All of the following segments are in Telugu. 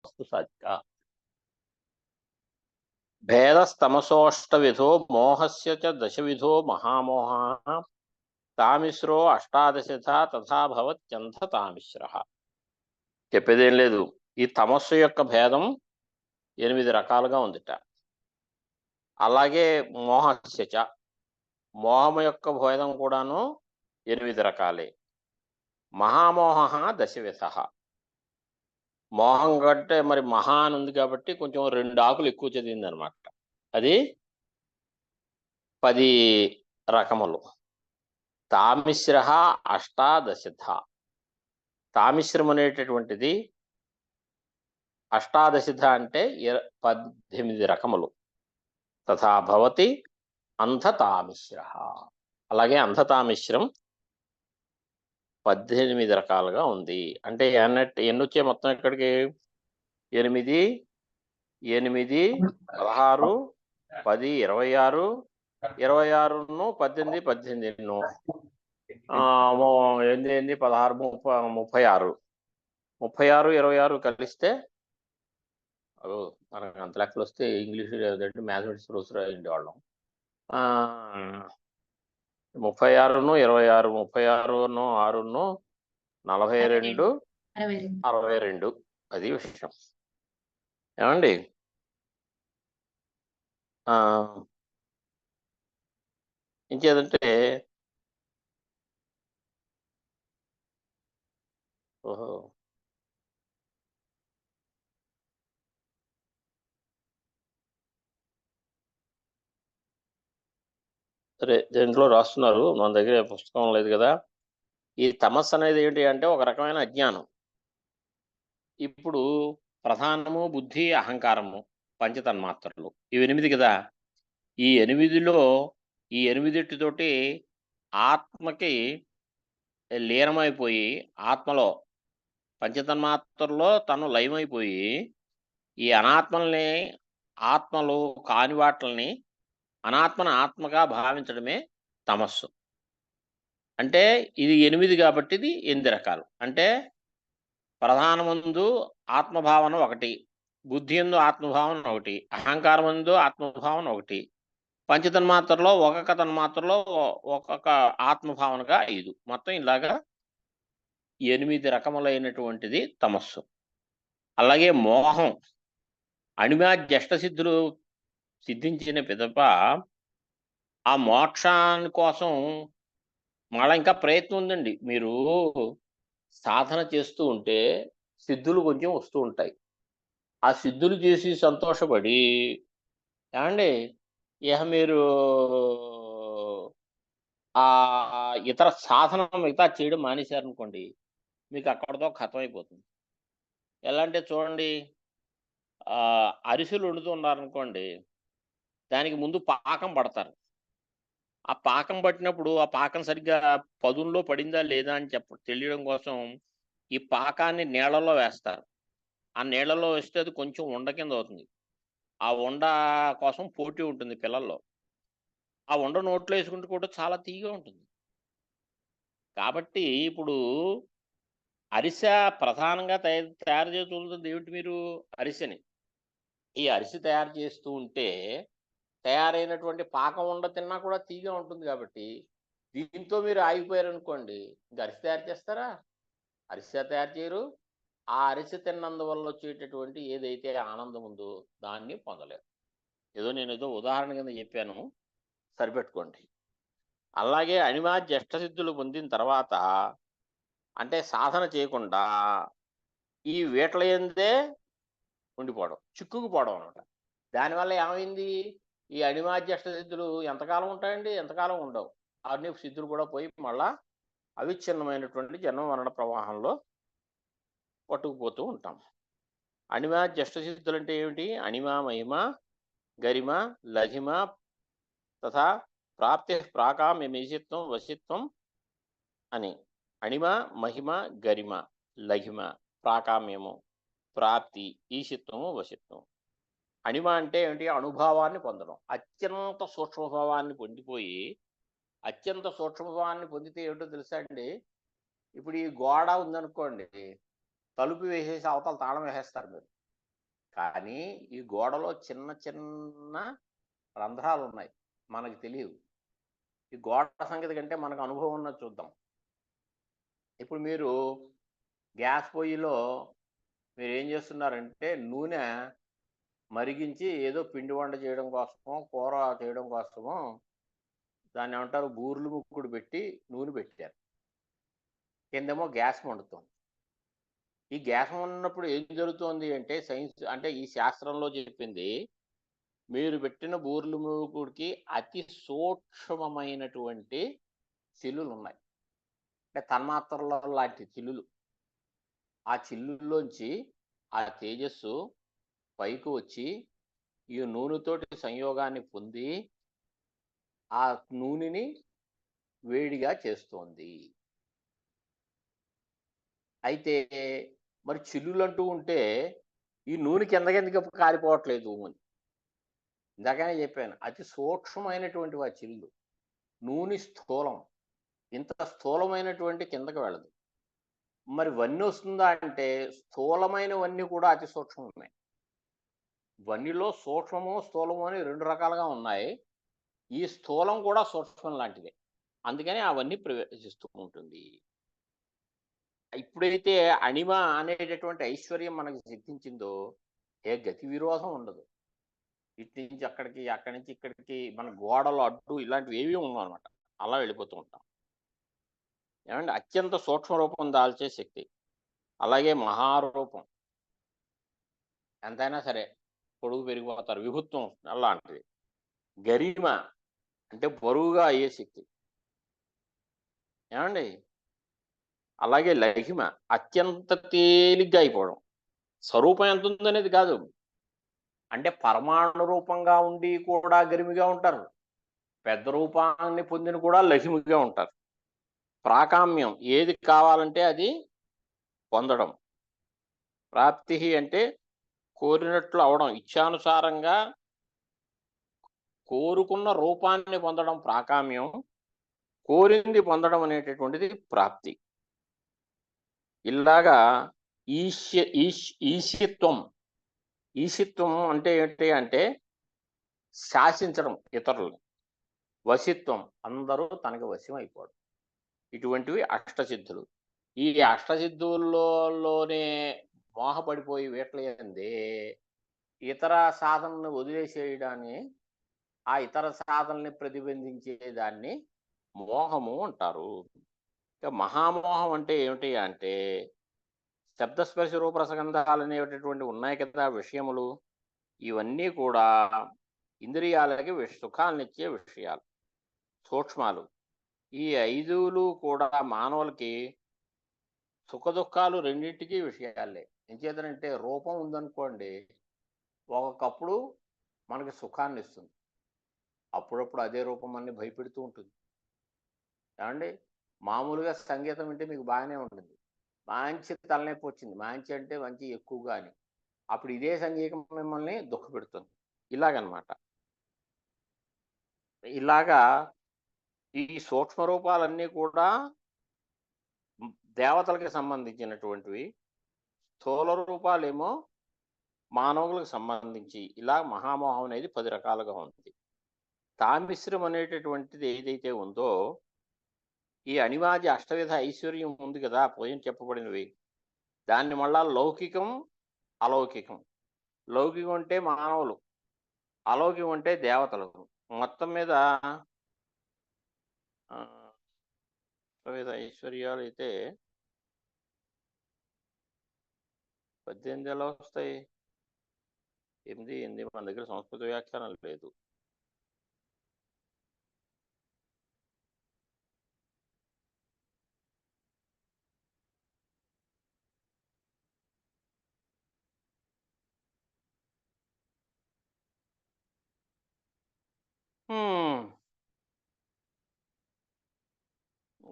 వస్తు సాధిక. భేదస్తమసోష్టవిధో మోహస్య చ దశవిధో మహామోహః తామిశ్రో అష్టాదశథా తథా భవత్యంధ తామిశ్రః. చెప్పేదేం లేదు, ఈ తమస్సు యొక్క భేదం 8 రకాలుగా ఉందిట. అలాగే మోహస్య చ, మోహము యొక్క భేదం కూడాను 8 రకాలే. మహామోహ దశవిధః, మోహం కంటే మరి మహా అని ఉంది కాబట్టి కొంచెం 2 ఆకులు ఎక్కువ చదివింది అనమాట. అది 10 రకములు. తామిశ్ర అష్టాదశథ, తామిశ్రం అనేటటువంటిది అష్టాదశథ అంటే 18 రకములు. తథా భవతి అంధతామిశ్ర, అలాగే అంధతామిశ్రం 18 రకాలుగా ఉంది. అంటే ఎన్ని వచ్చాయి మొత్తం ఇక్కడికి? 8, 8, 16, 10, 26, 26, 18, 18, 8, 16, 36, 36, 26 కలిస్తే మనకు అంత లెక్కలు వస్తే ఇంగ్లీష్ లేదంటే మ్యాథమెటిక్స్ ప్రొఫెసర్ అయ్యింది వాళ్ళం. 36, 26, 36, 6, 42, 62. అది విషయం. ఏమండి? ఇంకేదంటే ఓహో, సరే, దీంట్లో రాస్తున్నారు, మన దగ్గర పుస్తకం లేదు కదా. ఈ తమస్సు అనేది ఏంటి అంటే ఒక రకమైన అజ్ఞానం. ఇప్పుడు ప్రధానము బుద్ధి, అహంకారము, పంచతన్మాత్రలు, ఇవి 8 కదా. ఈ 8లో ఈ 8 ఆత్మకి లీనమైపోయి, ఆత్మలో పంచతన్మాత్రలో తను లయమైపోయి ఈ అనాత్మల్ని, ఆత్మలు కాని వాటిని అనాత్మను ఆత్మగా భావించడమే తమస్సు. అంటే ఇది 8 కాబట్టి ఇది 8 రకాలు. అంటే ప్రధానమందు ఆత్మభావన ఒకటి, బుద్ధి యందు ఆత్మభావన ఒకటి, అహంకారమందు ఆత్మభావన ఒకటి, పంచతన్మాత్రలో ఒక్కొక్క తన్మాత్రలో ఒక్కొక్క ఆత్మభావనగా 5, మొత్తం ఇలాగా 8 రకములైనటువంటిది తమస్సు. అలాగే మోహం, అణిమా జష్ట సిద్ధులు సిద్ధించిన పిదప ఆ మోక్షాని కోసం మళ్ళీ ఇంకా ప్రయత్నం ఉందండి. మీరు సాధన చేస్తూ ఉంటే సిద్ధులు కొంచెం వస్తూ ఉంటాయి. ఆ సిద్ధులు చేసి సంతోషపడి, ఏమండి, ఇక మీరు ఇతర సాధన మిగతా చేయడం మానేశారనుకోండి, మీకు అక్కడితో ఖతం అయిపోతుంది. ఎలా అంటే చూడండి, అరిసెలు వండుతున్నారనుకోండి, దానికి ముందు పాకం పడతారు. ఆ పాకం పట్టినప్పుడు ఆ పాకం సరిగ్గా పదుల్లో పడిందా లేదా అని తెలియడం కోసం ఈ పాకాన్ని నీళ్ళలో వేస్తారు. ఆ నీళ్ళలో వేస్తే అది కొంచెం ఉండ కింద అవుతుంది. ఆ ఉండ కోసం పోటీ ఉంటుంది పిల్లల్లో. ఆ ఉండ నోట్లో వేసుకుంటూ కూడా చాలా తీయగా ఉంటుంది. కాబట్టి ఇప్పుడు అరిసె ప్రధానంగా తయారు చేస్తుంది ఏమిటి? మీరు అరిసెని, ఈ అరిసె తయారు చేస్తూ ఉంటే తయారైనటువంటి పాకం ఉండ తిన్నా కూడా తీయగా ఉంటుంది. కాబట్టి దీంతో మీరు ఆగిపోయారనుకోండి, ఇంకా అరిసె తయారు చేస్తారా? అరిసె తయారు చేయరు. ఆ అరిసె తిన్నందువల్ల వచ్చేటటువంటి ఏదైతే ఆనందం ఉందో దాన్ని పొందలేరు. నేనేదో ఉదాహరణ కింద చెప్పాను, సరిపెట్టుకోండి. అలాగే అణిమా జష్టసిద్ధులు పొందిన తర్వాత, అంటే సాధన చేయకుండా ఈ వీటలయందే ఉండిపోవడం, చిక్కుకుపోవడం అనమాట. దానివల్ల ఏమైంది? ఈ అణిమాధ్యష్ట సిద్ధులు ఎంతకాలం ఉంటాయండి? ఎంతకాలం ఉండవు. అన్ని సిద్ధులు కూడా పోయి మళ్ళా అవిచ్ఛిన్నమైనటువంటి జన్మ మరణ ప్రవాహంలో పట్టుకుపోతూ ఉంటాం. అణిమాధ్యష్ట సిద్ధులు అంటే ఏమిటి? అణిమ, మహిమ, గరిమ, లఘిమ తథా ప్రాప్తి ప్రాకామ్యమీశిత్వం వశిత్వం అని. అణిమ, మహిమ, గరిమ, లఘిమ, ప్రాకామ్యము, ప్రాప్తి, ఈశిత్వము, వశిత్వం. అణిమ అంటే ఏమిటి? అనుభవాన్ని పొందడం. అత్యంత సూక్ష్మభావాన్ని పొందిపోయి, అత్యంత సూక్ష్మభావాన్ని పొందితే ఏమిటో తెలుసా అండి? ఇప్పుడు ఈ గోడ ఉందనుకోండి, తలుపు వేసేసి అవతల తాళం వేసేస్తారు మీరు. కానీ ఈ గోడలో చిన్న చిన్న రంధ్రాలు ఉన్నాయి, మనకు తెలియవు. ఈ గోడ సంగతి కంటే మనకు అనుభవం ఉన్నది చూద్దాం. ఇప్పుడు మీరు గ్యాస్ పొయ్యిలో మీరు ఏం చేస్తున్నారంటే నూనె మరిగించి ఏదో పిండి వంట చేయడం కోసమో కూర చేయడం కోసమో దాన్ని ఏమంటారు బూర్లు ముక్కుడు పెట్టి నూనె పెట్టారు, కిందేమో గ్యాస్ మండుతుంది. ఈ గ్యాస్ ఉన్నప్పుడు ఏం జరుగుతోంది అంటే సైన్స్ అంటే ఈ శాస్త్రంలో చెప్పింది, మీరు పెట్టిన బూర్లు మూకుడికి అతి సూక్ష్మమైనటువంటి చిల్లులు ఉన్నాయి, అంటే తన్మాత్రల లాంటి చిల్లులు. ఆ చిల్లుల్లోంచి ఆ తేజస్సు పైకి వచ్చి ఈ నూనెతోటి సంయోగాన్ని పొంది ఆ నూనెని వేడిగా చేస్తోంది. అయితే మరి చిల్లులు అంటూ ఉంటే ఈ నూనె కిందకెందుకు కారిపోవట్లేదు అని ఇందాకనే చెప్పాను. అతి సూక్ష్మమైనటువంటి ఆ చిల్లు. నూనె స్థూలం, ఇంత స్థూలమైనటువంటి కిందకి వెళ్ళదు. మరి వన్నె వస్తుందా అంటే స్థూలమైనవన్నీ కూడా అతి సూక్ష్మమే. వన్నెలో సూక్ష్మము స్థూలము అని రెండు రకాలుగా ఉన్నాయి. ఈ స్థూలం కూడా సూక్ష్మం లాంటిదే, అందుకని అవన్నీ ప్రవేశిస్తూ ఉంటుంది. ఇప్పుడైతే అణిమ అనేటటువంటి ఐశ్వర్యం మనకు సిద్ధించిందో ఏ గతి విరోధం ఉండదు. ఇటు నుంచి అక్కడికి, అక్కడి నుంచి ఇక్కడికి మన గోడలు అడ్డు ఇలాంటివి ఏవి ఉండవు అనమాట. అలా వెళ్ళిపోతూ ఉంటాం. ఏమంటే అత్యంత సూక్ష్మ రూపం దాల్చే శక్తి, అలాగే మహారూపం. ఎంతైనా సరే పొడుగు పెరిగిపోతారు, విభుత్వం అలాంటిది. గరిమ అంటే బరువుగా అయ్యే శక్తి, ఏమండి. అలాగే లహిమ అత్యంత తేలిగ్గా అయిపోవడం. స్వరూపం ఎంత ఉందనేది కాదు, అంటే పరమాణు రూపంగా ఉండి కూడా గరిమిగా ఉంటారు, పెద్ద రూపాన్ని పొందిన కూడా లహిమిగా ఉంటారు. ప్రాకామ్యం ఏది కావాలంటే అది పొందడం. ప్రాప్తి అంటే కోరినట్లు అవడం, ఇచ్ఛానుసారంగా కోరుకున్న రూపాన్ని పొందడం ప్రాకామ్యం, కోరింది పొందడం అనేటటువంటిది ప్రాప్తి. ఇలాగా ఈశిత్వం. ఈశిత్వం అంటే ఏంటి అంటే శాసించడం ఇతరులని. వశిత్వం అందరూ తనకి వశం అయిపోవడం. ఇటువంటివి అష్టసిద్ధులు. ఈ అష్టసిద్ధుల్లోనే మోహపడిపోయి వీట్లయందే ఇతర సాధనను వదిలేసేయడాన్ని, ఆ ఇతర సాధనల్ని ప్రతిబంధించే దాన్ని మోహము అంటారు. ఇక మహామోహం అంటే ఏమిటి అంటే శబ్దస్పర్శ రూపరసగంధాలు అనేటటువంటి ఉన్నాయి కదా విషయములు, ఇవన్నీ కూడా ఇంద్రియాలకి సుఖాలనిచ్చే విషయాలు, సూక్ష్మాలు. ఈ ఐదులు కూడా మానవులకి సుఖ దుఃఖాలు రెండింటికి విషయాలే. ఎంచేతనంటే రూపం ఉందనుకోండి, ఒకప్పుడు మనకి సుఖాన్ని ఇస్తుంది, అప్పుడప్పుడు అదే రూపం అన్ని భయపెడుతూ ఉంటుంది. ఏమండి, మామూలుగా సంగీతం వింటే మీకు బాగానే ఉంటుంది, మంచి తలనొప్పి వచ్చింది, మంచి అంటే మంచి ఎక్కువగా అని, అప్పుడు ఇదే సంగీతం మిమ్మల్ని దుఃఖపెడుతుంది. ఇలాగనమాట. ఇలాగా ఈ సూక్ష్మ రూపాలన్నీ కూడా దేవతలకి సంబంధించినటువంటివి, స్థూల రూపాలేమో మానవులకు సంబంధించి. ఇలా మహామోహం అనేది 10 రకాలుగా ఉంది. తామిశ్రం అనేటటువంటిది ఏదైతే ఉందో, ఈ అనివార్య అష్టవిధ ఐశ్వర్యం ఉంది కదా పోయిన చెప్పబడినవి, దాన్ని మళ్ళా లౌకికం అలౌకికం. లౌకికం అంటే మానవులు, అలౌకికం అంటే దేవతలు. మొత్తం మీద అష్టవిధ ఐశ్వర్యాలు అయితే 18 ఎలా వస్తాయి? 8 మన దగ్గర సంస్కృత వ్యాఖ్యానం లేదు.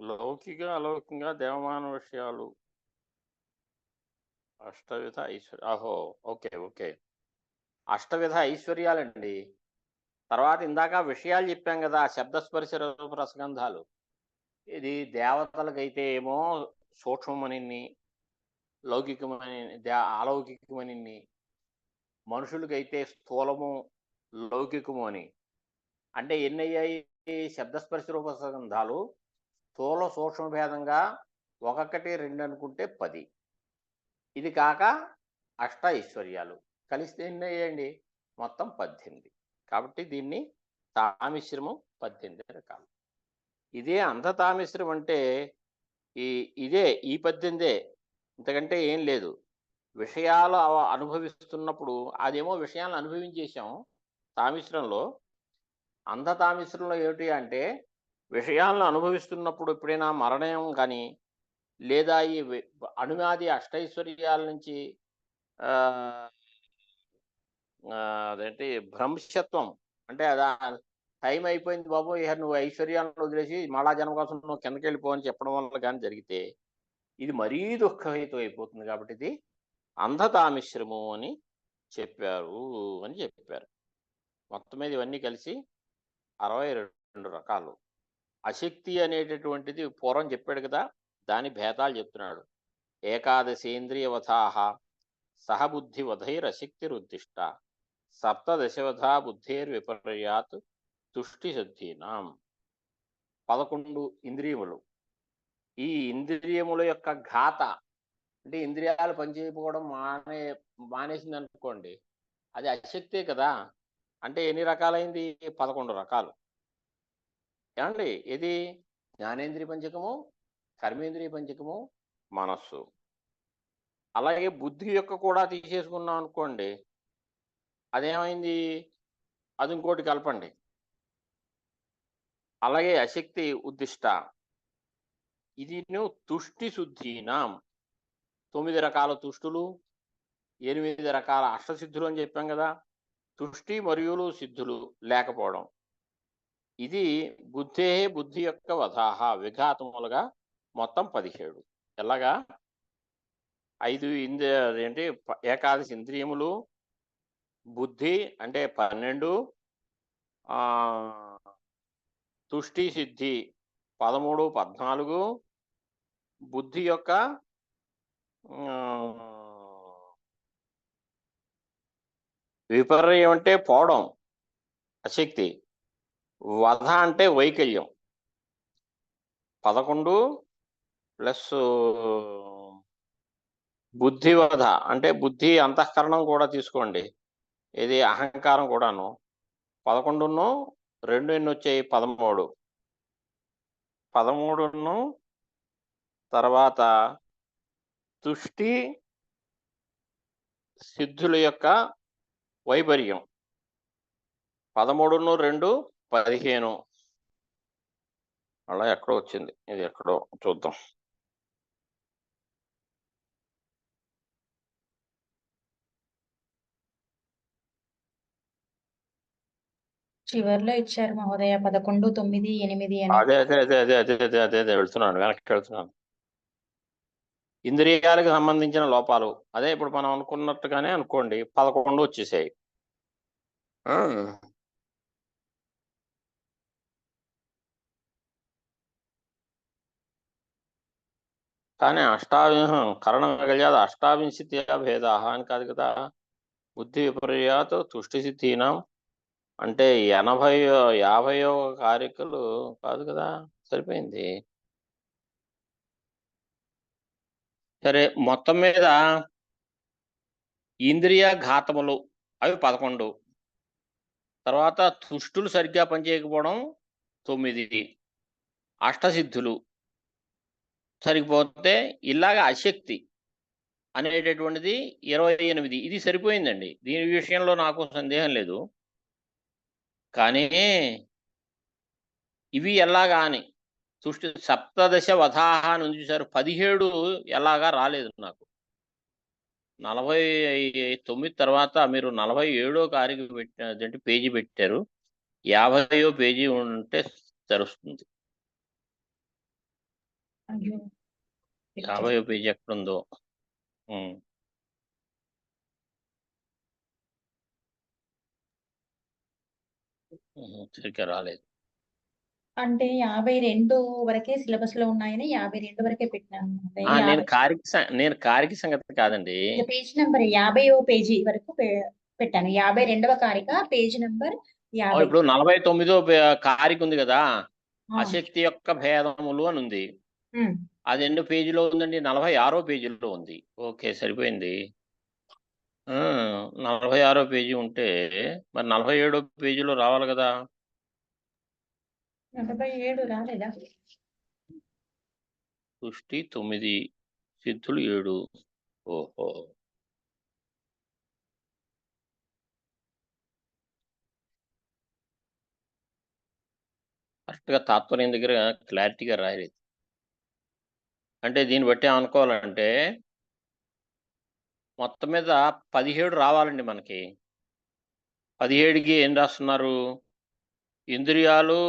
లౌకిక అలౌకికంగా దేవమాన విషయాలు అష్టవిధ ఐశ్వర్య. ఆహో, ఓకే ఓకే, అష్టవిధ ఐశ్వర్యాలండి. తర్వాత ఇందాక విషయాలు చెప్పాం కదా, శబ్దస్పర్శ రూప రసగంధాలు. ఇది దేవతలకైతే ఏమో సూక్ష్మమని, లౌకికమని, అలౌకికమని, మనుషులకైతే స్థూలము లౌకికము అని. అంటే ఎన్నయ్యాయి శబ్దస్పర్శ రూపగంధాలు? స్థూల సూక్ష్మ భేదంగా 1, 2 అనుకుంటే 10. ఇది కాక అష్ట ఐశ్వర్యాలు కలిస్తే ఎన్ని అయ్యాయండి? మొత్తం 18. కాబట్టి దీన్ని తామిశ్రమం 18 రకాలు. ఇదే అంధతామిశ్రం అంటే ఇదే ఈ 18. ఇంతకంటే ఏం లేదు. విషయాలు అనుభవిస్తున్నప్పుడు అదేమో విషయాలను అనుభవించేసాం తామిశ్రంలో. అంధతామిశ్రంలో ఏమిటి అంటే విషయాలను అనుభవిస్తున్నప్పుడు ఎప్పుడైనా మరణం కానీ లేదా ఈ అణుమాది అష్టైశ్వర్యాల నుంచి అదేంటి భ్రంశత్వం అంటే అదా టైం అయిపోయింది బాబు, ఇక నువ్వు ఐశ్వర్యాలను వదిలేసి మళ్ళా జన్మ కోసం నువ్వు కిందకి వెళ్ళిపో అని చెప్పడం వల్ల కానీ జరిగితే ఇది మరీ దుఃఖహేతు అయిపోతుంది. కాబట్టి ఇది అంధతామిశ్రము అని చెప్పారు. మొత్తం మీద ఇవన్నీ కలిసి 62 రకాలు. అశక్తి అనేటటువంటిది పూర్వం చెప్పాడు కదా, దాని భేదాలు చెప్తున్నాడు. ఏకాదశేంద్రియవధాహ సహబుద్ధివధైరశక్తిరుద్దిష్ట సప్తదశవధా బుద్ధేర్విపర్యాత్ తుష్టి సిద్ధీనాం. 11 ఇంద్రియములు. ఈ ఇంద్రియముల యొక్క ఘాత అంటే ఇంద్రియాలు పనిచేయకపోవడం మానేసింది అనుకోండి, అది అశక్తే కదా. అంటే ఎన్ని రకాలైంది? 11 రకాలు. ఏమండి? ఇది జ్ఞానేంద్రియ పంచకము, కర్మేంద్రియ పంచకము, మనస్సు. అలాగే బుద్ధి యొక్క కూడా తీసేసుకున్నాం అనుకోండి, అదేమైంది? అది ఇంకోటి కలపండి. అలాగే అశక్తి ఉద్దిష్ట. ఇది తుష్టి శుద్ధీనాం. 9 రకాల తుష్టులు, 8 రకాల అష్టసిద్ధులు అని చెప్పాం కదా. తుష్టి మరియు సిద్ధులు లేకపోవడం. ఇది బుద్ధి యొక్క వధాహ విఘాతములుగా మొత్తం 17. ఎలాగా? 5 ఏంటి? ఏకాదశి ఇంద్రియములు, బుద్ధి అంటే 12, తుష్టి సిద్ధి 13, 14, బుద్ధి యొక్క విపర్యం అంటే పోవడం అశక్తి, వధ అంటే వైకల్యం 11 ప్లస్ బుద్ధి వధ అంటే బుద్ధి అంతఃకరణం కూడా తీసుకోండి, ఇది అహంకారం కూడాను. 11 2 ఎన్ని వచ్చాయి? 13. 13 తర్వాత తుష్టి సిద్ధుల యొక్క వైపర్యం 13, 2, 15. అలా ఎక్కడో వచ్చింది, ఇది ఎక్కడో చూద్దాం. చివర్లో ఇచ్చారు మహోదయ 11, 9, 8 అని. అదే వెళ్తున్నాను, వెనక్కి వెళ్తున్నాను. ఇంద్రియాలకు సంబంధించిన లోపాలు అదే ఇప్పుడు మనం అనుకున్నట్టుగానే అనుకోండి, 11 వచ్చేసాయి. కానీ కరణం మిగలియాది అష్టావింశతి భేదా అని కాదు కదా. బుద్ధి విపర్యాత్ తుష్టి సిద్ధీనం అంటే 50 కారికలు కాదు కదా, సరిపోయింది. సరే, మొత్తం మీద ఇంద్రియ ఘాతములు అవి 11. తర్వాత తుష్టులు సరిగ్గా పనిచేయకపోవడం 9. అష్టసిద్ధులు సరిపోతే ఇలాగ అశక్తి అనేటటువంటిది 28. ఇది సరిపోయిందండి, దీని విషయంలో నాకు సందేహం లేదు. కానీ ఇవి ఎలాగా అని తుష్టి సప్తదశ వధాహ అని ఉంది చూసారు, 17 ఎలాగా రాలేదు నాకు. 49 తర్వాత మీరు 47వ కారికి పెట్టిన పేజీ పెట్టారు, 50వ పేజీ ఉంటే తెరుస్తుంది. 50వ పేజీ ఎక్కడుందో సరిగ్గా రాలేదు. అంటే 52 వరకే సిలబస్ లో ఉన్నాయని 52 వరకే పెట్టినాను. నేను కారికి సంగతి కాదండి, పేజ్ నెంబర్ 50వ పేజీ వరకు పెట్టాను. 52వ కారిక పేజ్ నెంబర్ 50. ఇప్పుడు 49వ కారిక ఉంది కదా, ఆ, అశక్తి యొక్క భేదములు అని ఉంది. ఉమ్. అది ఎన్ని పేజీలో ఉందండి? 46వ పేజీలో ఉంది. ఓకే, సరిపోయింది. 46వ పేజీ ఉంటే మరి 47వ పేజీలో రావాలి కదా. 47 రాలేదా? సృష్టి 9, సిద్ధులు 7. ఓహో, కరెక్ట్గా తాత్పర్యం దగ్గర క్లారిటీగా రాయలేదు. అంటే దీన్ని బట్టి అనుకోవాలంటే మొత్తం మీద 17 రావాలండి మనకి. 17కి ఏం రాస్తున్నారు? ఇంద్రియాలు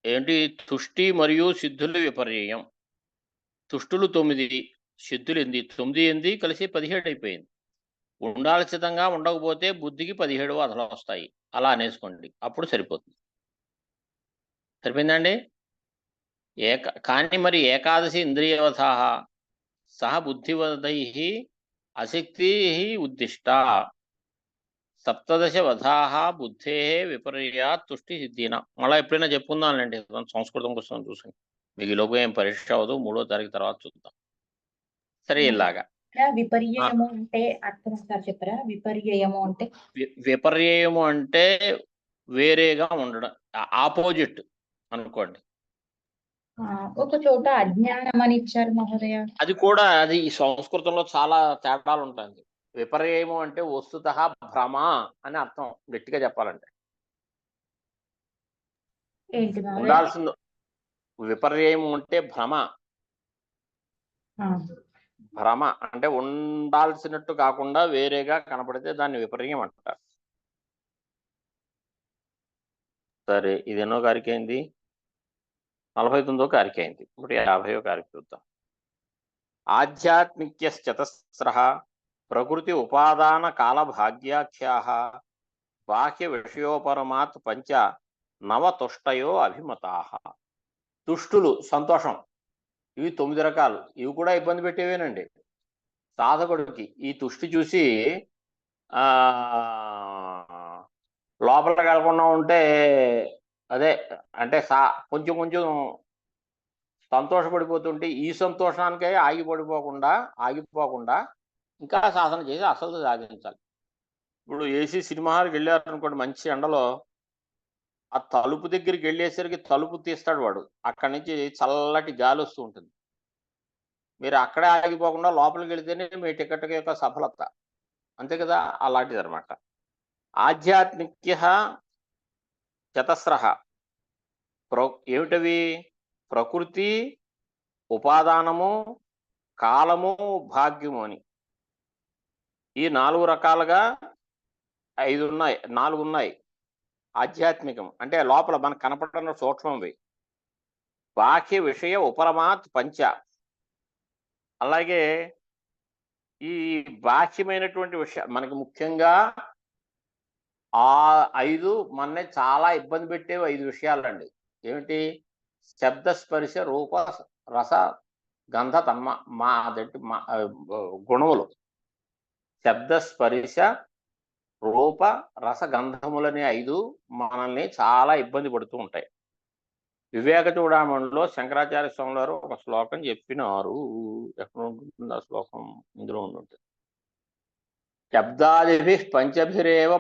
ఏంటి? తుష్టి మరియు సిద్ధులు విపర్యయం. తుష్టులు 9, సిద్ధులు 8, 9, 8 కలిసి 17 అయిపోయింది. ఉండాల్సితంగా ఉండకపోతే బుద్ధికి 17 అదలు వస్తాయి. అలా అనేసుకోండి, అప్పుడు సరిపోతుంది. సరిపోయిందండి. కానీ మరి ఏకాదశి ఇంద్రియవధ సహ బుద్ధివధై అశక్తి ఉద్దిష్ట సప్తదశ వధాహ బుద్ధే విపర్యాత్ తుష్టి సిద్ధిన. మళ్ళీ ఎప్పుడైనా చెప్పుకుందానండి, సంస్కృతం పుస్తకం చూసాను. మీకు లోపు ఏం పరీక్ష అవ్వదు, 3వ తారీఖు తర్వాత చూద్దాం. సరే, ఇలాగా విపర్యయము అంటే అర్థం ఒకసారి చెప్పరా? విపర్యయము అంటే విపర్యయము అంటే వేరేగా ఉండడం, ఆపోజిట్ అనుకోండి. ఒక చోట అజ్ఞానం అని ఇచ్చారు మహోదయ. అది కూడా అది ఈ సంస్కృతంలో చాలా తేడాలు ఉంటాయి. విపర్యయము అంటే వస్తుతః భ్రమ అని అర్థం, గట్టిగా చెప్పాలంటే. ఏంటి మహోదయ? ఉండాల్సింది విపర్యయము అంటే భ్రమ. భ్రమ అంటే ఉండాల్సినట్టు కాకుండా వేరేగా కనపడితే దాన్ని విపర్యం అంటారు. సరే, ఇది ఎన్నో కారిక అయింది? 49వ కారిక అయింది. ఇప్పుడు 50వ కారిక చూద్దాం. ఆధ్యాత్మిక్యశ్చతస్ర ప్రకృతి ఉపాదాన కాల భాగ్యాఖ్యా బాహ్య విషయోపరమాత్ పంచ నవతుష్టయో అభిమతా. తుష్టులు సంతోషం, ఇవి 9 రకాలు. ఇవి కూడా ఇబ్బంది పెట్టేవేనండి సాధకుడికి. ఈ తుష్టి చూసి లోపలికి వెళ్లకుండా ఉంటే అదే అంటే కొంచెం కొంచెం సంతోషపడిపోతుంటే ఈ సంతోషానికే ఆగిపోకుండా ఇంకా సాధన చేసి అసలు సాధించాలి. ఇప్పుడు ఏసీ సినిమా హాల్కి వెళ్ళారనుకోండి, మంచి ఎండలో ఆ తలుపు దగ్గరికి వెళ్ళేసరికి తలుపు తీస్తాడు వాడు, అక్కడి నుంచి చల్లటి గాలి వస్తూ ఉంటుంది. మీరు అక్కడే ఆగిపోకుండా లోపలికి వెళితేనే మీ టికెట్ యొక్క సఫలత, అంతే కదా. అలాంటిది అనమాట. ఆధ్యాత్మిక్య చతస్ర ఏమిటవి? ప్రకృతి, ఉపాదానము, కాలము, భాగ్యము అని ఈ 4 రకాలుగా 5 ఉన్నాయి, 4 ఉన్నాయి. ఆధ్యాత్మికం అంటే లోపల మనకు కనపడుతున్న సూక్ష్మవి. బాహ్య విషయ ఉపరమాత్ పంచ. అలాగే ఈ బాహ్యమైనటువంటి విషయాలు మనకి ముఖ్యంగా 5 మననే చాలా ఇబ్బంది పెట్టేవి 5 విషయాలండి. ఏమిటి? శబ్ద స్పర్శ రూప రస గంధ గుణములు. శబ్ద స్పర్శ రూప రస గంధములనే 5 మనల్ని చాలా ఇబ్బంది పడుతూ ఉంటాయి. వివేక చూడామణిలో శంకరాచార్య స్వామి వారు ఒక శ్లోకం చెప్పినారు. ఎక్కడ ఉంటుంది ఆ శ్లోకం? ఇందులో ఉంటుంది. శబ్దాదిభి పంచభిరేవ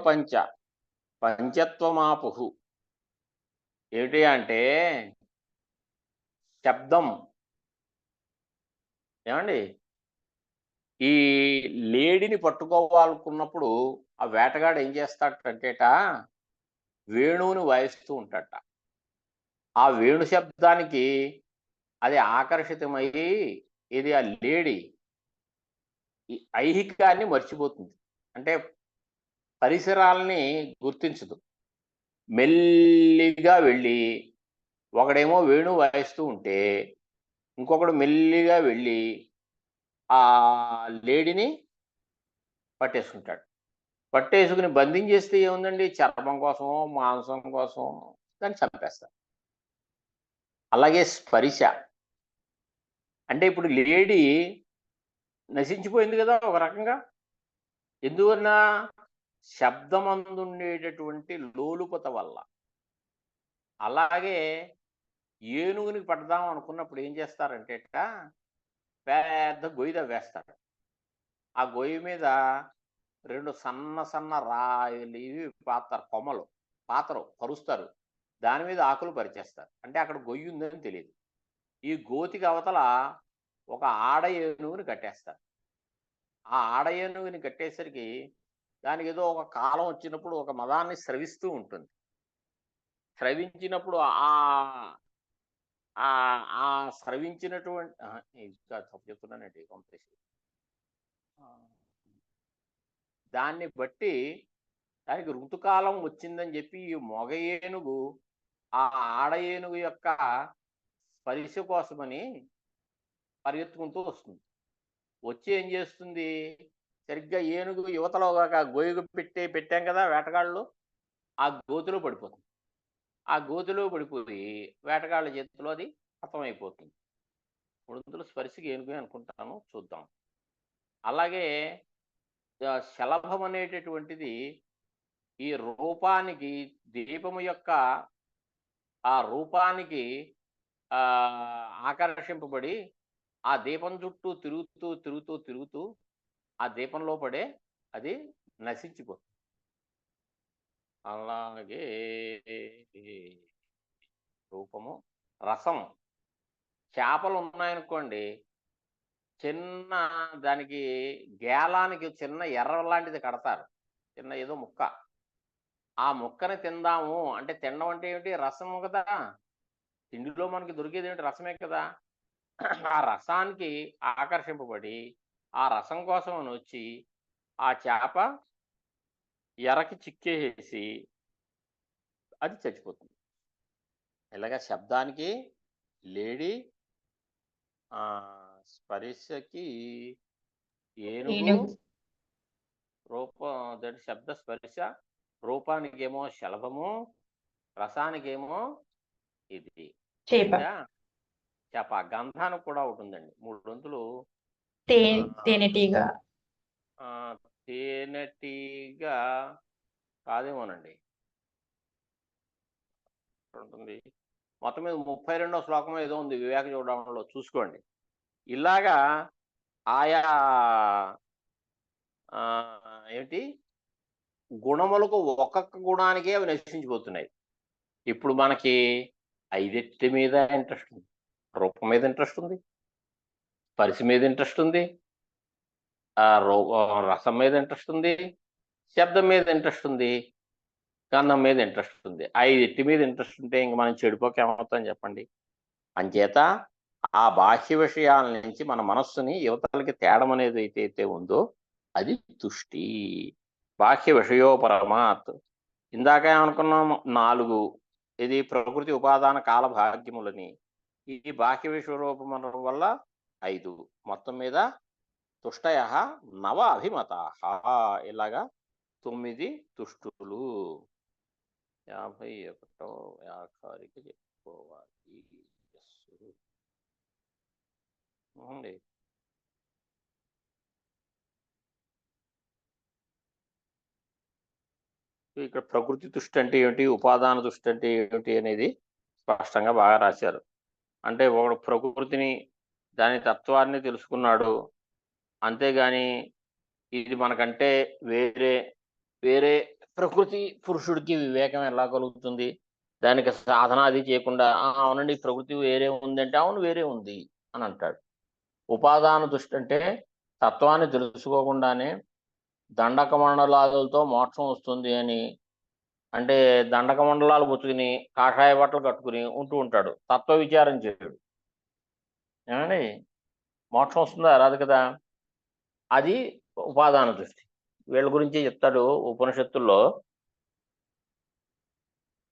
పంచత్వమాపు. ఏమిటి అంటే శబ్దం ఏమండి, ఈ లేడిని పట్టుకోవాలనుకున్నప్పుడు ఆ వేటగాడు ఏం చేస్తాడంటేట వేణువుని వాయిస్తూ ఉంటాడట. ఆ వేణు శబ్దానికి అది ఆకర్షితమయ్యి ఇది ఆ లేడి ఈ ఐహికాన్ని మర్చిపోతుంది. అంటే పరిసరాలని గుర్తించదు. మెల్లిగా వెళ్ళి ఒకడేమో వేణువు వాయిస్తూ ఉంటే ఇంకొకడు మెల్లిగా వెళ్ళి ఆ లేడీని పట్టేసుకుంటాడు. పట్టేసుకుని బంధించేస్తే ఏముందండి, చర్మం కోసమో మాంసం కోసం దాన్ని చంపేస్తారు. అలాగే స్పర్శ అంటే ఇప్పుడు లేడీ నశించిపోయింది కదా ఒక రకంగా. ఎందువలన శబ్దమందుండేటటువంటి లోలుపత వల్ల. అలాగే ఏనుగుని పడదాం అనుకున్నప్పుడు ఏం చేస్తారంటే పెద్ద గొయ్యి తవ్వేస్తారు. ఆ గొయ్యి మీద 2 సన్న సన్న రాయలు ఇవి పాతారు, కొమ్మలు పాతరు, పరుస్తారు. దాని మీద ఆకులు పరిచేస్తారు. అంటే అక్కడ గొయ్యి ఉందని తెలియదు. ఈ గోతికి అవతల ఒక ఆడ ఏనుగుని కట్టేస్తారు. ఆ ఆడ ఏనుగుని కట్టేసరికి దానికి ఏదో ఒక కాలం వచ్చినప్పుడు ఒక మదాన్ని స్రవిస్తూ ఉంటుంది. స్రవించినప్పుడు ఆ స్రవించినటువంటి ఇంకా తప్పు చెప్తున్నానండి కొంపేసి. దాన్ని బట్టి దానికి ఋతుకాలం వచ్చిందని చెప్పి ఈ మొగ ఏనుగు ఆ ఆడ ఏనుగు యొక్క స్పర్శ కోసమని పరిగెత్తుకుంటూ వస్తుంది. వచ్చి ఏం చేస్తుంది, సరిగ్గా ఏనుగు యువతలో గొయ్యి పెట్టాం కదా వేటగాళ్ళు, ఆ గోతిలో పడిపోతుంది. ఆ గోతిలో పడిపోయి వేటగాళ్ళ చేతిలో అది హతమైపోతుంది. ఉడుతుల స్పర్శకి ఏనుగు అనుకుంటాను, చూద్దాం. అలాగే శలభం అనేటటువంటిది ఈ రూపానికి, దీపము యొక్క ఆ రూపానికి ఆకర్షింపబడి ఆ దీపం చుట్టూ తిరుగుతూ తిరుగుతూ తిరుగుతూ ఆ దీపంలో పడే అది నశించిపోతుంది. అలాగే రూపము, రసం. చేపలు ఉన్నాయనుకోండి, చిన్న దానికి గేలానికి చిన్న ఎర్ర లాంటిది కడతారు, చిన్న ఏదో ముక్క. ఆ ముక్కని తిందాము అంటే, తినడం అంటే ఏమిటి, రసము కదా. తిండిలో మనకి దొరికేది ఏమిటి, రసమే కదా. ఆ రసానికి ఆకర్షింపబడి ఆ రసం కోసం అని వచ్చి ఆ చేప ఎరకి చిక్కేసి అది చచ్చిపోతుంది. ఇలాగా శబ్దానికి లేడి, స్పర్శకి ఏనుగు, రూపం శబ్ద స్పర్శ, రూపానికేమో శలభము, రసానికేమో ఇది చేప. గంధానికి కూడా ఉంటుందండి 3 వంతులు. తేనెటీగ కాదేమోనండి, ఉంటుంది. మొత్తం మీద 32వ శ్లోకం ఏదో ఉంది వివేక చూడడంలో, చూసుకోండి. ఇలాగా ఆయా ఏంటి గుణములకు ఒక్కొక్క గుణానికే అవి నశించిపోతున్నాయి. ఇప్పుడు మనకి 5 మీద ఇంట్రెస్ట్ ఉంది, రూపం మీద ఇంట్రెస్ట్ ఉంది, స్పర్శ మీద ఇంట్రెస్ట్ ఉంది, రసం మీద ఇంట్రెస్ట్ ఉంది, శబ్దం మీద ఇంట్రెస్ట్ ఉంది, గంధం మీద ఇంట్రెస్ట్ ఉంది. 5 మీద ఇంట్రెస్ట్ ఉంటే ఇంక మనం చెడిపోక ఏమవుతాం చెప్పండి. అంచేత ఆ బాహ్య విషయాల నుంచి మన మనస్సుని యువతలకి తేడం అనేది అయితే ఉందో అది తుష్టి. బాహ్య విషయో పరమాత్. ఇందాక ఏమనుకున్నాము, 4 ఇది ప్రకృతి ఉపాదాన కాల భాగ్యములని. ఈ బాహ్య విశ్వరూపం వల్ల 5, మొత్తం మీద తుష్టయ 9 అభిమతాః. ఇలాగా 9 తుష్టులు. 51వ వ్యాఖారికి చెప్పుకోవాలి. ఇక్కడ ప్రకృతి తుష్టి అంటే ఏమిటి, ఉపాదాన తుష్టి అంటే ఏమిటి అనేది స్పష్టంగా బాగా రాశారు. అంటే ఒకడు ప్రకృతిని, దాని తత్వాన్ని తెలుసుకున్నాడు, అంతేగాని ఇది మనకంటే వేరే వేరే ప్రకృతి పురుషుడికి వివేకం ఎలా కలుగుతుంది, దానికి సాధన అది చేయకుండా అవునండి ప్రకృతి వేరే ఉందంటే అవును వేరే ఉంది అని అంటాడు. ఉపాదాన దృష్టి అంటే తత్వాన్ని తెలుసుకోకుండానే దండక మండలాలతో మోక్షం వస్తుంది అని, అంటే దండక మండలాలు పుచ్చుకుని కాషాయ బట్టలు కట్టుకుని ఉంటూ ఉంటాడు, తత్వ విచారం చేయడు. ఏమండి మోక్షం వస్తుందా, రాదు కదా. అది ఉపాదాన దృష్టి. వీళ్ళ గురించి చెప్తాడు ఉపనిషత్తుల్లో.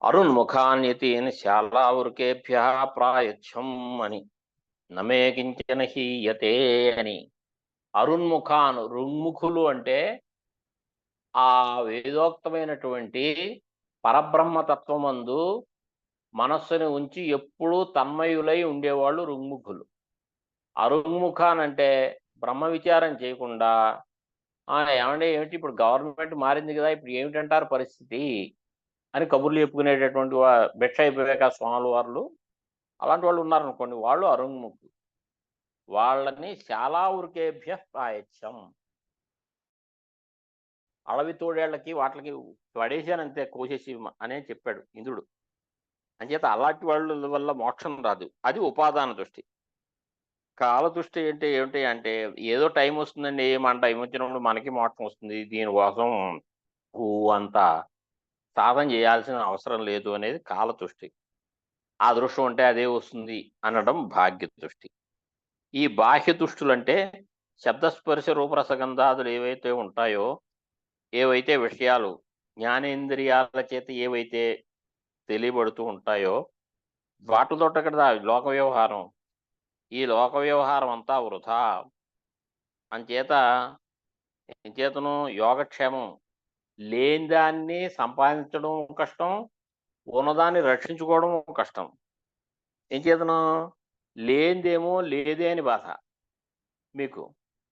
అరుణ్ముఖాన్యతీన్ శాలావృకేభ్య ప్రాయచ్చం అని, నమే కించన హీయతే అని. అరుణ్ముఖాన్, రుణ్ముఖులు అంటే ఆ వేదోక్తమైనటువంటి పరబ్రహ్మతత్వమందు మనస్సుని ఉంచి ఎప్పుడూ తన్మయులై ఉండేవాళ్ళు రుణ్ముఖులు. అరుణ్ముఖాన్ అంటే బ్రహ్మ విచారం చేయకుండా ఏమండి ఏమిటి ఇప్పుడు గవర్నమెంట్ మారింది కదా, ఇప్పుడు ఏమిటంటారు పరిస్థితి అని కబుర్లు చెప్పుకునేటటువంటి భిక్ష అయిపోయాక స్వాముల వారు అలాంటి వాళ్ళు ఉన్నారనుకోండి, వాళ్ళు అరుంగ్ముఖులు. వాళ్ళని చాలా ఉరికేభ్య ప్రాయచ్చం, అడవి తోడేళ్లకి వాటికి పడేసానంతే కోసేసి అనే చెప్పాడు ఇంద్రుడు. అంచేత అలాంటి వాళ్ళ వల్ల మోక్షం రాదు. అది ఉపాదాన దృష్టి. కాల దృష్టి అంటే ఏమిటి అంటే, ఏదో టైం వస్తుందండి, మన టైం వచ్చినప్పుడు మనకి మోక్షం వస్తుంది, దీనికోసం అంతా సాధన చేయాల్సిన అవసరం లేదు అనేది కాల దృష్టి. ఆ దృష్టి ఉంటే అదే వస్తుంది అనడం భాగ్య దృష్టి. ఈ బాహ్య దృష్టులు అంటే శబ్దస్పర్శ రూపరసగంధాదులు ఏవైతే ఉంటాయో, ఏవైతే విషయాలు జ్ఞానేంద్రియాల చేత ఏవైతే తెలియబడుతూ ఉంటాయో, వాటితోట కదా లోక వ్యవహారం. ఈ లోక వ్యవహారం అంతా వృధా. అంచేత చేతను యోగక్షేమం లేని దాన్ని సంపాదించడం కష్టం, ఉన్నదాన్ని రక్షించుకోవడం కష్టం. ఏం చేతను లేనిదేమో లేదే అని బాధ మీకు.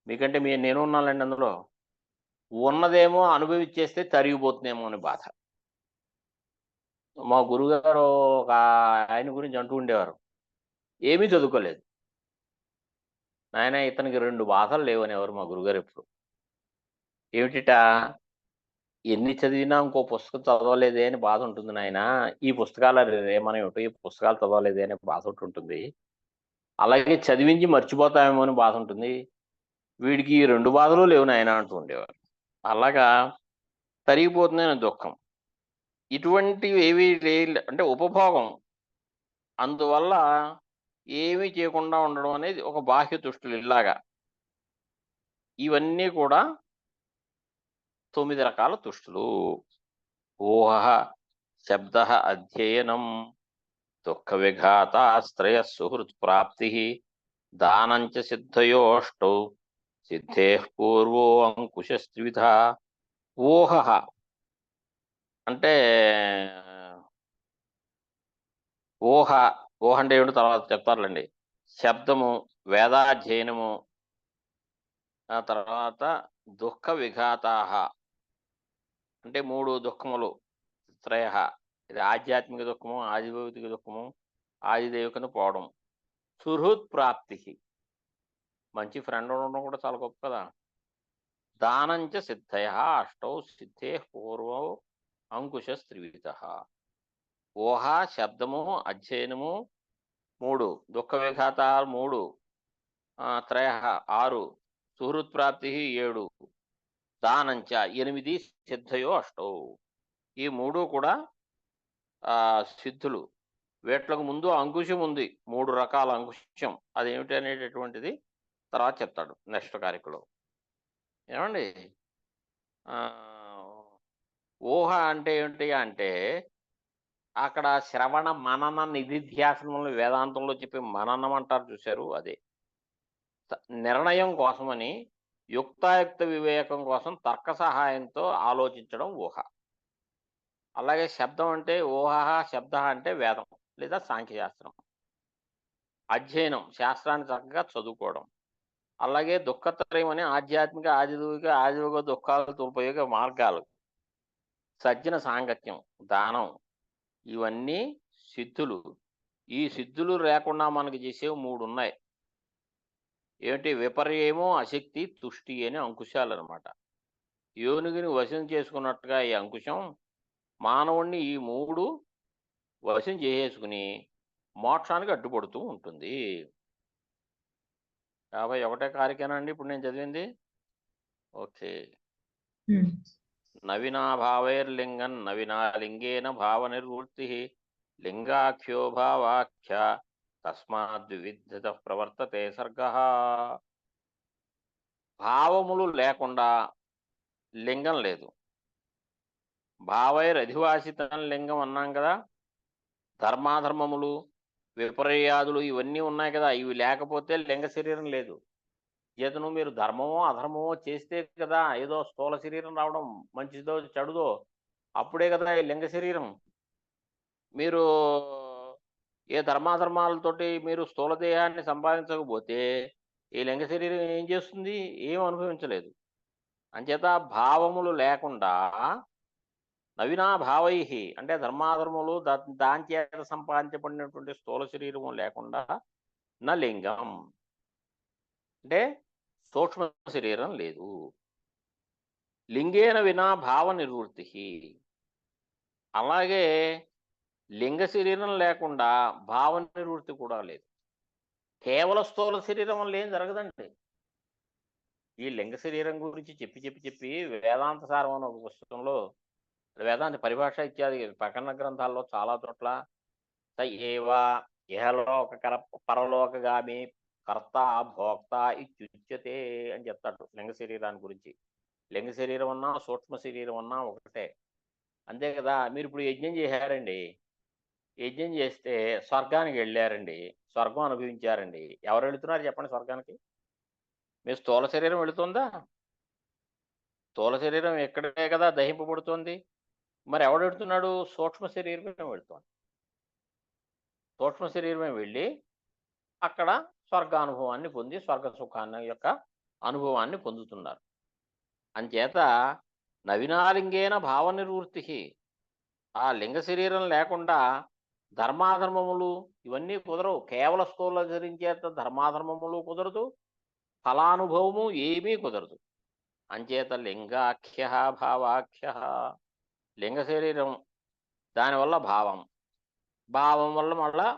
మీకంటే నేను ఉన్నానండి అందులో. ఉన్నదేమో అనుభవించేస్తే తరిగిపోతుందేమో అని బాధ. మా గురుగారు ఒక ఆయన గురించి అంటూ ఉండేవారు, ఏమీ చదువుకోలేదు నాయన, ఇతనికి 2 బాధలు లేవనేవారు మా గురుగారు ఎప్పుడు. ఏమిటిట, ఎన్ని చదివినా ఇంకో పుస్తకం చదవలేదే అని బాధ ఉంటుంది నాయన, ఈ పుస్తకాలు మనం ఏమిటో ఈ పుస్తకాలు చదవలేదే అనే బాధ ఒకటి ఉంటుంది, అలాగే చదివించి మర్చిపోతామేమో అని బాధ ఉంటుంది, వీడికి ఈ 2 బాధలు లేవు నాయన అంటూ ఉండేవారు. అలాగా తరిగిపోతుందని దుఃఖం. ఇటువంటివి ఏవి అంటే ఉపభోగం, అందువల్ల ఏమీ చేయకుండా ఉండడం అనేది ఒక బాహ్య దుష్టులు. ఇలాగా ఇవన్నీ కూడా 9 రకాల తుష్టులు. ఊహ, శబ్ద, అధ్యయనం, దుఃఖ విఘాతాశ్రయ సుహృత్ ప్రాప్తి, దానంచ సిద్ధయోష్టౌ, సిద్ధే పూర్వో అంకుశస్త్రివిధ. ఊహ అంటే ఊహ ఊహ అంటే ఏమిటో తర్వాత చెప్తారులేండి. శబ్దము, వేదాధ్యయనము, ఆ తర్వాత దుఃఖ విఘాతాహ అంటే 3 దుఃఖములు, త్రయ. ఇది ఆధ్యాత్మిక దుఃఖము, ఆదిభౌతిక దుఃఖము, ఆదిదైవికను పోవడం. సుహృత్ ప్రాప్తి, మంచి ఫ్రెండ్ ఉండడం కూడా చాలా గొప్ప కదా. దానంచ సిద్ధయ అష్టౌ, సిద్ధే పూర్వం అంకుశ స్త్రివిధ. ఊహ, శబ్దము, అధ్యయనము 3, దుఃఖ విఘాతాలు 3, త్రయ 6, సుహృత్ ప్రాప్తి 7, దానంచ 8, సిద్ధయో అష్టౌ. ఈ 3 కూడా సిద్ధులు. వీటికి ముందు అంకుశం ఉంది, 3 రకాల అంకుశం. అదేమిటి అనేటటువంటిది తర్వాత చెప్తాడు నెక్స్ట్ కార్యక్రమంలో. ఏమండి, ఊహ అంటే ఏమిటి అంటే, అక్కడ శ్రవణ మనన నిధిధ్యాసనంలో వేదాంతంలో చెప్పి మననం అంటారు చూశారు, అదే నిర్ణయం కోసమని యుక్తాయుక్త వివేకం కోసం తర్క సహాయంతో ఆలోచించడం ఊహ. అలాగే శబ్దం అంటే ఊహ, శబ్ద అంటే వేదం లేదా సాంఖ్యశాస్త్రం. అధ్యయనం, శాస్త్రాన్ని చక్కగా చదువుకోవడం. అలాగే దుఃఖత్రయం అని ఆధ్యాత్మిక, ఆదియోగ దుఃఖాలతో ఉపయోగ మార్గాలు, సజ్జన సాంగత్యం, దానం, ఇవన్నీ సిద్ధులు. ఈ సిద్ధులు లేకుండా మనకి చేసేవి 3 ఉన్నాయి. ఏమిటి, విపర్యము, అశక్తి, తుష్టి అని అంకుశాలు అనమాట. యోనిగిని వశం చేసుకున్నట్టుగా ఈ అంకుశం మానవుణ్ణి ఈ 3 వశం చేసేసుకుని మోక్షానికి అడ్డుపడుతూ ఉంటుంది. 51 కారికేనండి ఇప్పుడు నేను చదివింది. ఓకే. నవీనాభావైర్లింగం నవీనాలింగేన భావ నిర్వృత్తి, లింగాఖ్యో భావాఖ్య తస్మాద్వివిధ ప్రవర్తతే సర్గ. భావములు లేకుండా లింగం లేదు. భావైరధివాసితం లింగం అన్నాం కదా. ధర్మాధర్మములు, విపర్యాదులు ఇవన్నీ ఉన్నాయి కదా, ఇవి లేకపోతే లింగ శరీరం లేదు. చేతను మీరు ధర్మమో అధర్మమో చేస్తే కదా ఏదో స్థూల శరీరం రావడం, మంచిదో చెడుదో, అప్పుడే కదా ఈ లింగ శరీరం. మీరు ఏ ధర్మాధర్మాలతోటి మీరు స్థూల దేహాన్ని సంపాదించకపోతే ఈ లింగ శరీరం ఏం చేస్తుంది, ఏం అనుభవించలేదు. అంచేత భావములు లేకుండా నవీనా భావై అంటే ధర్మాధర్మములు దాని చేత సంపాదించబడినటువంటి స్థూల శరీరము లేకుండా నా లింగం అంటే సూక్ష్మ శరీరం లేదు. లింగేన వినా భావ నిర్వృత్తి. అలాగే లింగ శరీరం లేకుండా భావ నిర్వృత్తి కూడా లేదు. కేవల స్థూల శరీరం వల్ల ఏం జరగదండి. ఈ లింగ శరీరం గురించి చెప్పి వేదాంత సారం అనే ఒక పుస్తకంలో, వేదాంత పరిభాష ఇత్యాది ప్రకరణ గ్రంథాల్లో చాలా చోట్ల స ఏవా ఇహలోకకర పరలోకగామి కర్త భోక్త ఇత్యుచ్యతే అని చెప్తాడు లింగ శరీరాన్ని గురించి. లింగ శరీరం అన్నా సూక్ష్మ శరీరం అన్నా ఒకటే. అంతే కదా. మీరు ఇప్పుడు యజ్ఞం చేశారండి, యజ్ఞం చేస్తే స్వర్గానికి వెళ్ళారండి, స్వర్గం అనుభవించారండి. ఎవరు వెళుతున్నారు చెప్పండి స్వర్గానికి? మీ స్థూల శరీరం వెళుతుందా? స్థూల శరీరం ఎక్కడే కదా దహింపబడుతోంది. మరి ఎవడు వెళుతున్నాడు? సూక్ష్మ శరీరమే వెళుతోంది. సూక్ష్మ శరీరమే వెళ్ళి అక్కడ స్వర్గానుభవాన్ని పొంది స్వర్గ సుఖాన్ని యొక్క అనుభవాన్ని పొందుతున్నారు. అంచేత నవీనాలింగేన భావ నిర్వృత్తి. ఆ లింగ శరీరం లేకుండా ధర్మాధర్మములు ఇవన్నీ కుదరవు. కేవల స్థూల ధరించేత ధర్మాధర్మములు కుదరదు, ఫలానుభవము ఏమీ కుదరదు. అంచేత లింగాఖ్య భావాఖ్య. లింగ శరీరం దానివల్ల భావం, భావం వల్ల మళ్ళా